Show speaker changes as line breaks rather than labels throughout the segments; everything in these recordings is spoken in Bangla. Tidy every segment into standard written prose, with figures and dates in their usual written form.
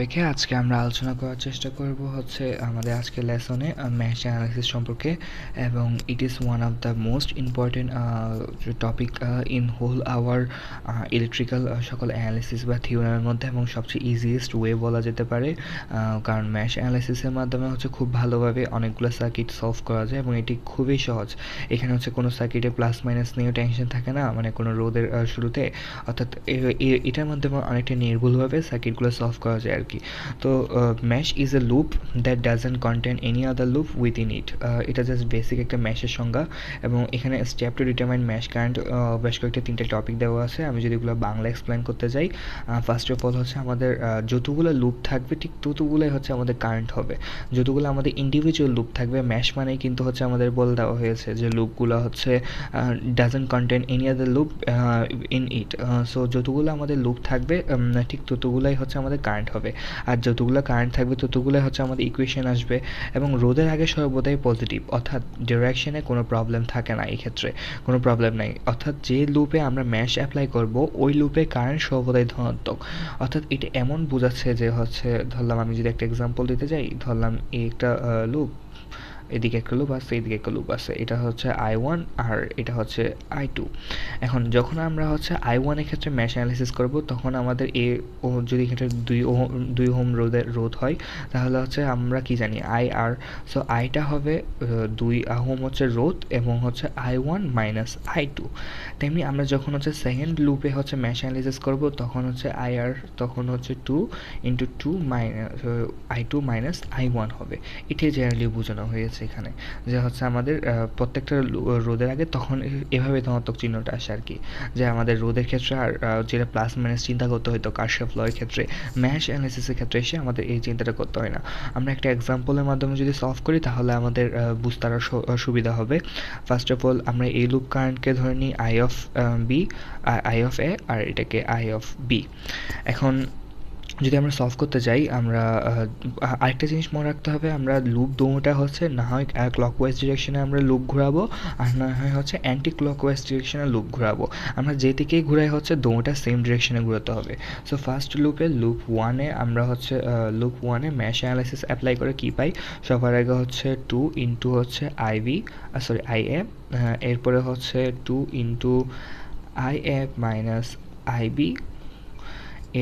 সবাইকে। আজকে আমরা আলোচনা করার চেষ্টা করব হচ্ছে আমাদের আজকের লেসনে ম্যাশ অ্যানালাইসিস সম্পর্কে, এবং it is one of the most important topic in whole our electrical সকল অ্যানালিসিস বা থিওরামের মধ্যে, এবং সবচেয়ে ইজিয়েস্ট ওয়ে বলা যেতে পারে, কারণ ম্যাশ অ্যানালাইসিসের মাধ্যমে হচ্ছে খুব ভালোভাবে অনেকগুলো সার্কিট সলভ করা যায় এবং এটি খুবই সহজ। এখানে হচ্ছে কোনো সার্কিটে প্লাস মাইনাস নিয়েও টেনশন থাকে না, মানে কোনো রোধের শুরুতে, অর্থাৎ এটার মাধ্যমে অনেকটা নির্ভুলভাবে সার্কিটগুলো সলভ করা যায় আর কি। তো mesh is a loop that doesn't contain any other loop within it. এটা জাস্ট বেসিক একটা ম্যাশের সংজ্ঞা, এবং এখানে step to determine mesh current বেশ কয়েকটা 3টে টপিক দেওয়া আছে। আমি যদি এগুলো বাংলা এক্সপ্লেন করতে যাই, ফার্স্ট অফ অল হচ্ছে আমাদের যতগুলো লুপ থাকবে ঠিক ততগুলোই হচ্ছে আমাদের কারেন্ট হবে। যতগুলো আমাদের ইন্ডিভিজুয়াল লুপ থাকবে, ম্যাশ মানেই কিন্তু হচ্ছে আমাদের বলে দেওয়া হয়েছে যে লুপগুলো হচ্ছে doesn't contain any other loop in it. So যতগুলো আমাদের লুপ থাকবে ঠিক ততগুলোই হচ্ছে আমাদের কারেন্ট হবে, আর যতগুলো কারেন্ট থাকবে ততগুলোই হচ্ছে আমাদের ইকুয়েশন আসবে। এবং রোধের আগে সর্বদাই পজিটিভ, অর্থাৎ ডিরেকশনে কোনো প্রবলেম থাকে না, এই ক্ষেত্রে কোনো প্রবলেম নাই। অর্থাৎ যে লুপে আমরা ম্যাশ অ্যাপ্লাই করব ওই লুপে কারেন্ট সর্বদাই ধনাত্মক। অর্থাৎ এটা এমন বোঝাচ্ছে যে হচ্ছে, ধরলাম আমি যদি একটা এক্সাম্পল দিতে যাই, ধরলাম এই একটা লুপ, এদিকে একটা লুপ আছে, এদিকে একটা লুপ আছে, এটা হচ্ছে I1 আর এটা হচ্ছে I2। এখন যখন আমরা হচ্ছে I1 এর ক্ষেত্রে ম্যাশ অ্যানালাইসিস করব, তখন আমাদের যদি এখানে 2 ওহম রোধ হয়, তাহলে হচ্ছে আমরা কি জানি IR। সো আইটা হবে 2 ওহম হচ্ছে রোধ, এবং হচ্ছে I1 মাইনাস I2। তেমনি আমরা যখন হচ্ছে সেকেন্ড লুপে হচ্ছে ম্যাশ অ্যানালাইসিস করব, তখন হচ্ছে IR তখন হচ্ছে 2 into 2 minus I2 minus I1 হবে। এটাই জেনারেলি বোঝানো হয়েছে এখানে, যে হচ্ছে আমাদের প্রত্যেকটা রোধের আগে তখন এভাবে ধনাত্মক চিহ্নটা আসে আর কি, যে আমাদের রোধের ক্ষেত্রে আর যেটা প্লাস মাইনাস চিন্তা করতে হতো কারশফ লয়ের ক্ষেত্রে, ম্যাশ অ্যানালিসিসের ক্ষেত্রে এসে আমাদের এই চিন্তাটা করতে হয় না। আমরা একটা এক্সাম্পলের মাধ্যমে যদি সলভ করি তাহলে আমাদের বুঝতে আরও সুবিধা হবে। ফার্স্ট অফ অল আমরা এই লুপ কারেন্টকে ধরে নিই I of B, I of A, আর এটাকে আই অফ বি। এখন যদি আমরা সলভ করতে যাই, আমরা আরেকটা জিনিস মনে রাখতে হবে, আমরা লুপ দোটা হচ্ছে না হয় ক্লকওয়াইজ ডিরেকশনে আমরা লুপ ঘোরাবো, আর না হয় হচ্ছে অ্যান্টি ক্লকওয়াইজ ডিরেকশনে লুপ ঘোরাবো। আমরা যেদিকেই ঘুরাই হচ্ছে দোটা সেম ডিরেকশনে ঘোরাতে হবে। সো ফার্স্ট লুপে লুপ ওয়ানে আমরা হচ্ছে লুপ ওয়ানে ম্যাশ অ্যানালাইসিস অ্যাপ্লাই করে কী পাই, সবার আগে হচ্ছে 2 ইন্টু হচ্ছে আই এ, এরপরে হচ্ছে 2 into I A minus IB,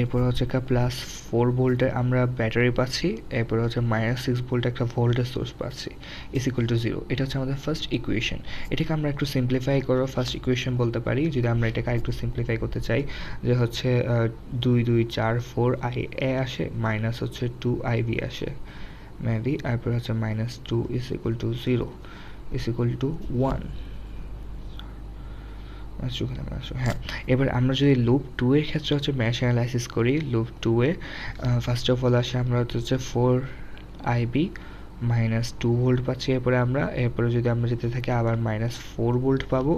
এরপর হচ্ছে একটা প্লাস 4 ভোল্টের আমরা ব্যাটারি পাচ্ছি, এরপর হচ্ছে মাইনাস 6 ভোল্টের একটা ভোল্টেজ সোর্স পাচ্ছি, ইজ ইকুয়াল টু 0। এটা হচ্ছে আমাদের ফার্স্ট ইকুয়েশন। এটাকে আমরা একটু সিম্পলিফাই করো ফার্স্ট ইকুয়েশন বলতে পারি, যদি আমরা এটাকে আরেকটু সিম্পলিফাই করতে চাই, যে হচ্ছে 2 2 4 4 আই এ আসে, মাইনাস হচ্ছে 2 আইবি আসে মেবি, তারপর হচ্ছে minus 2 is equal to 0 is equal two 1। হ্যাঁ, এবার আমরা যদি লুপ 2 এর ক্ষেত্রে হচ্ছে ম্যাশ অ্যানালাইসিস করি, loop 2 A first of all আসে আমরা হচ্ছে 4 আইবি মাইনাস 2 ভোল্ট পাচ্ছি। এরপরে যদি আমরা যেতে থাকি আবার মাইনাস 4 ভোল্ট পাবো,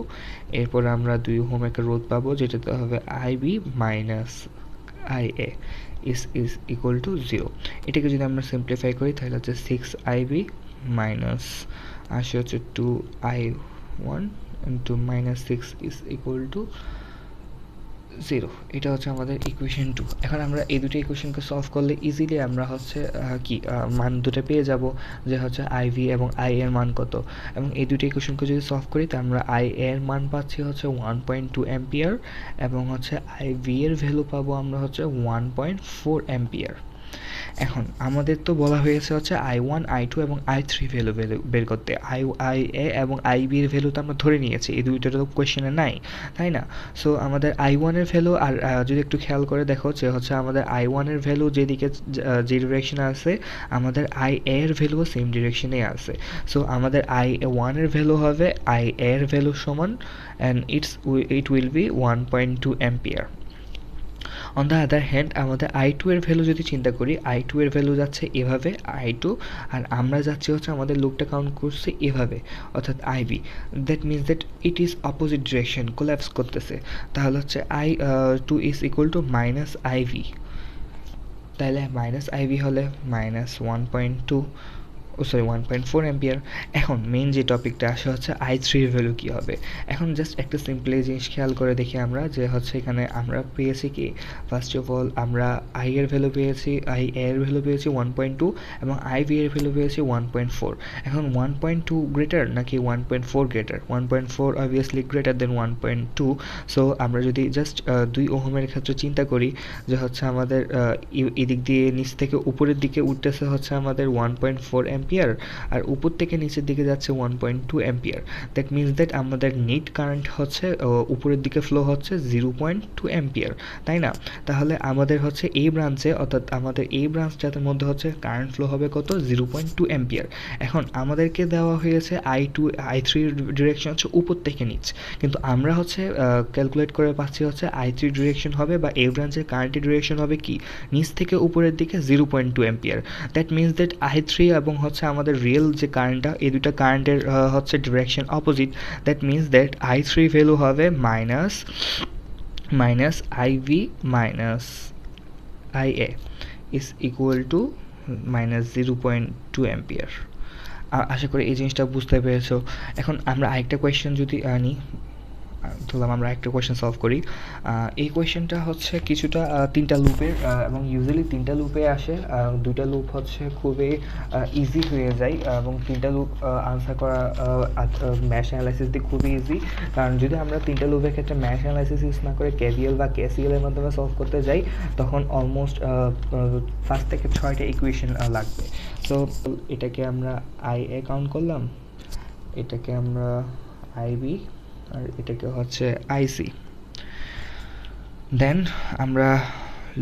এরপর আমরা 2 ওহম একটা রোধ পাবো, যেটাতে হবে IB minus I A is equal to 0। এটাকে যদি আমরা সিম্পলিফাই করি তাহলে হচ্ছে 6 আইবি মাইনাস আসে হচ্ছে 2 I1 into minus 6 is equal to 0। এটা হচ্ছে আমাদের ইকুয়েশন 2। এখন আমরা এই দুটো ইকুয়েশনকে সলভ করলে ইজিলি আমরা হচ্ছে মান দুটো পেয়ে যাব, যে হচ্ছে আইভি এবং আই এর মান কত। এবং এই দুটো ইকুয়েশনকে যদি সলভ করি তা আমরা আই এর মান পাচ্ছি হচ্ছে 1.2 অ্যাম্পিয়ার, এবং হচ্ছে আইভি এর ভ্যালু পাবো আমরা হচ্ছে 1.4 অ্যাম্পিয়ার। এখন আমাদের তো বলা হয়েছে হচ্ছে I1 I2 এবং I3 ভ্যালু বের করতে, IA এবং IB এর ভ্যালু তো আমরা ধরে নিয়েছি, এই দুইটা তো কোয়েশ্চেনে নাই, তাই না? সো আমাদের I1 এর ভ্যালু, আর যদি একটু খেয়াল করে দেখো যে হচ্ছে আমাদের I1 এর ভ্যালু যেদিকে যে ডিরেকশনে আছে, আমাদের IA এর ভ্যালুও সেম ডিরেকশনে আছে। সো আমাদের I1 এর ভ্যালু হবে IA এর ভ্যালু সমান, and it will be 1.2 ampere. On the other hand আমাদের I2 এর ভ্যালু যদি চিন্তা করি, I2 এর ভ্যালু যাচ্ছে এভাবে I2, আর আমরা যাচ্ছি হচ্ছে আমাদের লুপটা কাউন্ট করছি এভাবে, অর্থাৎ IB। That means that it is opposite direction, collapse করতেছে। তাহলে হচ্ছে I2 is equal to minus I V, তাহলে মাইনাস আইভি হলে মাইনাস 1.2 সরি 1.4 অ্যাম্পিয়ার। এখন মেইন যে টপিকটা আসে হচ্ছে i3 এর ভ্যালু কী হবে। এখন জাস্ট একটা সিম্পলি জিনিস খেয়াল করে দেখি আমরা যে হচ্ছে এখানে আমরা পেয়েছি কি, ফার্স্ট অফ অল আমরা i এর ভ্যালু পেয়েছি, i এর ভ্যালু পেয়েছি 1.2 এবং i v এর ভ্যালু পেয়েছি 1.4। এখন 1.2 গ্রেটার নাকি 1.4 greater? 1.4 obviously greater than 1.2। So আমরা যদি জাস্ট 2 ওহমের ক্ষেত্রে চিন্তা করি যে হচ্ছে আমাদের এদিক দিয়ে নিচ থেকে উপরের দিকে উঠতেছে হচ্ছে আমাদের 1.4 অ্যাম্পিয়ার আর উপর থেকে নিচের দিকে যাচ্ছে 1.2 অ্যাম্পিয়ার। দ্যাট মিনস দ্যাট আমাদের নেট কারেন্ট হচ্ছে উপরের দিকে ফ্লো হচ্ছে 0.2 অ্যাম্পিয়ার, তাই না? তাহলে আমাদের হচ্ছে এই ব্রাঞ্চে, অর্থাৎ আমাদের এই ব্রাঞ্চটার মধ্যে হচ্ছে কারেন্ট ফ্লো হবে কত? 0.2 অ্যাম্পিয়ার। এখন আমাদেরকে দেওয়া হয়েছে i3 ডিরেকশন হচ্ছে উপর থেকে নিচ, কিন্তু আমরা হচ্ছে ক্যালকুলেট করে পাচ্ছি হচ্ছে i3 ডিরেকশন হবে বা এই ব্রাঞ্চের কারেন্টের ডিরেকশন হবে কি, নিচ থেকে উপরের দিকে 0.2 ampere. That means that i3 এবং হচ্ছে আমাদের রিয়েল যে কারেন্টটা, এই দুটা কারেন্টের হচ্ছে direction opposite. That means that i3 value হবে minus iv minus ia is equal to minus 0.2 ampere. আশা করি এই জিনিসটা বুঝতে পেরেছো। এখন আমরা আরেকটা কোয়েশ্চেন যদি নিই, ধরলাম আমরা একটা কোয়েশ্চেন সলভ করি। এই কোয়েশ্চেনটা হচ্ছে কিছুটা 3টা লুপের এবং ইউজুয়ালি 3টা লুপে আসে। 2টা লুপ হচ্ছে খুবই ইজি হয়ে যায় এবং 3টা লুপ আনসার করা ম্যাশ অ্যানালাইসিস দিয়ে খুবই ইজি। কারণ যদি আমরা 3টা লুপের ক্ষেত্রে ম্যাশ অ্যানালাইসিস ইউজ না করে কেভিএল বা কেসিএল এর মাধ্যমে সলভ করতে যাই, তখন অলমোস্ট 5 থেকে 6টা ইকুয়েশন লাগবে। সো এটাকে আমরা IA কাউন্ট করলাম, এটাকে আমরা IB আর এটাকে হচ্ছে IC। দেন আমরা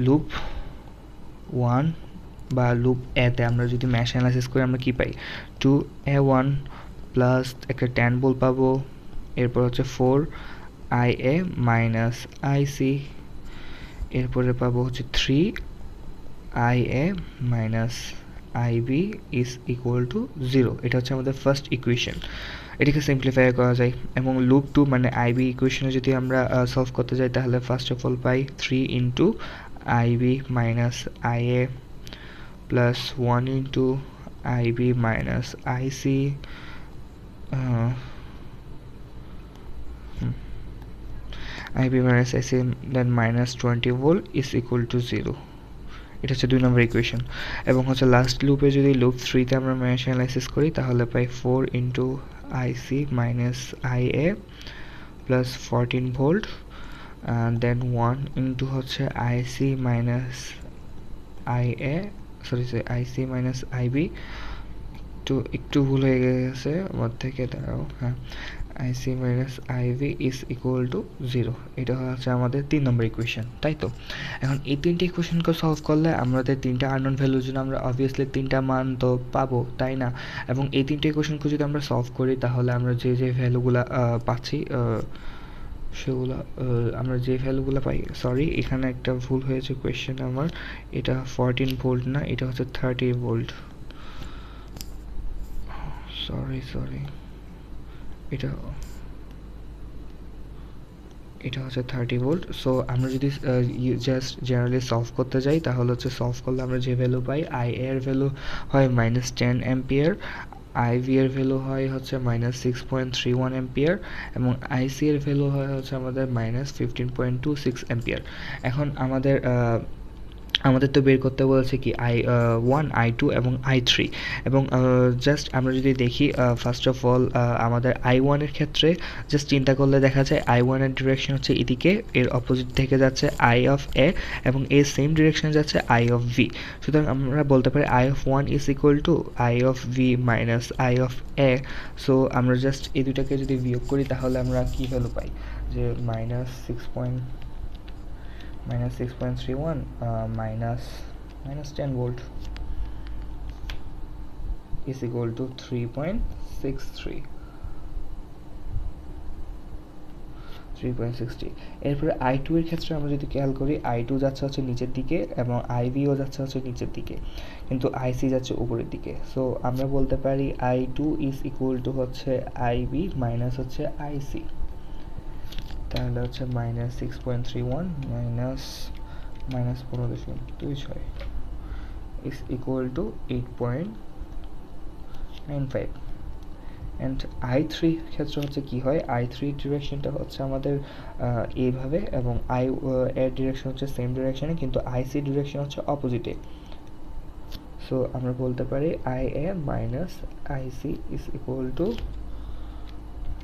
লুপ 1 বা লুপ এতে আমরা যদি ম্যাশ অ্যানালাইসিস করি আমরা কি পাই? 2A1 প্লাস একটা 10 ভোল্ট পাবো, এরপর হচ্ছে 4IA মাইনাস IC, এরপরে পাবো হচ্ছে 3IA minus IB is equal to 0। এটা হচ্ছে আমাদের ফার্স্ট ইকুয়েশন। এটাকে সিম্পলিফাই করা যায় এবং লুপ 2 মানে IB ইকুয়েশনে যদি আমরা সলভ করতে যাই তাহলে first of all pi 3 into IB minus IA plus 1 into IB minus IC IB minus IC then minus 20 volt is equal to 0। এটা হচ্ছে 2 নম্বর ইকুয়েশন। এবং হচ্ছে লাস্ট লুপে যদি লুপ 3তে আমরা ম্যাশ অ্যানালাইসিস করি তাহলে পাই 4 into IC minus IA plus 14 volt then 1 into হচ্ছে IC minus IA IC minus IB, একটু ভুল হয়ে গেছে আমার থেকে, দাঁড়াও, হ্যাঁ, IC minus IB is equal to 0। এটা হচ্ছে আমাদের 3 নম্বর ইকুয়েশন, তাই তো? এখন এই 3টে ইকুয়েশনকে সলভ করলে আমাদের 3টা আননোন ভ্যালুর জন্য আমরা অবভিয়াসলি 3টা মান তো পাবো, তাই না? এবং এই 3টে ইকুয়েশনকে যদি আমরা সলভ করি তাহলে আমরা যে ভ্যালুগুলো পাচ্ছি সেগুলো আমরা যে ভ্যালুগুলো পাই, সরি এখানে একটা ভুল হয়েছে কোয়েশ্চেন আমার, এটা 14 ভোল্ট না, এটা হচ্ছে 30 ভোল্ট, সরি এটা হচ্ছে 30 ভোল্ট। সো আমরা যদি জাস্ট জেনারেলি সলভ করতে যাই তাহলে হচ্ছে সলভ করলে আমরা যে ভ্যালু পাই, IA এর ভ্যালু হয় মাইনাস 10 অ্যাম্পিয়ার, IB এর ভ্যালু হয় হচ্ছে মাইনাস 6.31 অ্যাম্পিয়ার এবং IC এর ভ্যালু হয় হচ্ছে আমাদের মাইনাস 15.26 অ্যাম্পিয়ার। এখন আমাদের তো বের করতে বলেছে কি I1 I2 এবং I3 এবং জাস্ট আমরা যদি দেখি ফার্স্ট অফ অল আমাদের I1 এর ক্ষেত্রে জাস্ট চিন্তা করলে দেখা যায় I1 এর ডিরেকশন হচ্ছে এদিকে, এর অপোজিট থেকে যাচ্ছে I অফ A এবং এই সেম ডিরেকশনে যাচ্ছে I অফ V। সুতরাং আমরা বলতে পারি I of 1 is equal two I of V minus I of A। So আমরা জাস্ট এই দুটাকে যদি বিয়োগ করি তাহলে আমরা কি ভ্যালু পাই, যে minus 6.31 minus 10 volt is equal to 3.63। এরপরে I2 এর ক্ষেত্রে আমরা যদি খেয়াল করি I2 যাচ্ছে হচ্ছে নিচের দিকে এবং IBও যাচ্ছে হচ্ছে নিচের দিকে, কিন্তু IC যাচ্ছে উপরের দিকে। সো আমরা বলতে পারি I2 is equal to হচ্ছে IB মাইনাস হচ্ছে IC, তাহলে হচ্ছে minus 6.31 minus 15.26 is equal two 8.6 9.5 and i3 ক্ষেত্রে হচ্ছে কি হয়, i3 ডিরেকশনটা হচ্ছে আমাদের এইভাবে, এবং এর ডিরেকশন হচ্ছে সেম ডিরেকশনে, কিন্তু ic ডিরেকশন হচ্ছে অপোজিটে। সো আমরা বলতে পারি ia minus ic is equal two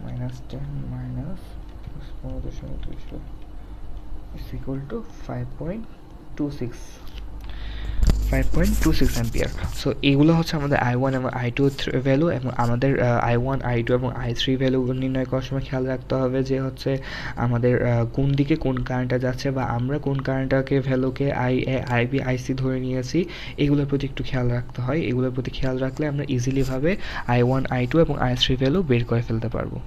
-10 minus 15.2 is equal to 5.26 ampere. So এগুলো হচ্ছে আমাদের i1 এবং i2 ভ্যালু, এবং আমাদের i1 i2 এবং i3 ভ্যালু নির্ণয় করার সময় খেয়াল রাখতে হবে যে হচ্ছে আমাদের কোন দিকে কোন কারেন্টটা যাচ্ছে, বা আমরা কোন কারেন্টটাকে ভ্যালুকে ia ib ic ধরে নিয়েছি, এগুলোর প্রতি একটু খেয়াল রাখতে হয়। এগুলোর প্রতি খেয়াল রাখলে আমরা ইজিলিভাবে i1 i2 এবং i3 ভ্যালু বের করে ফেলতে পারবো।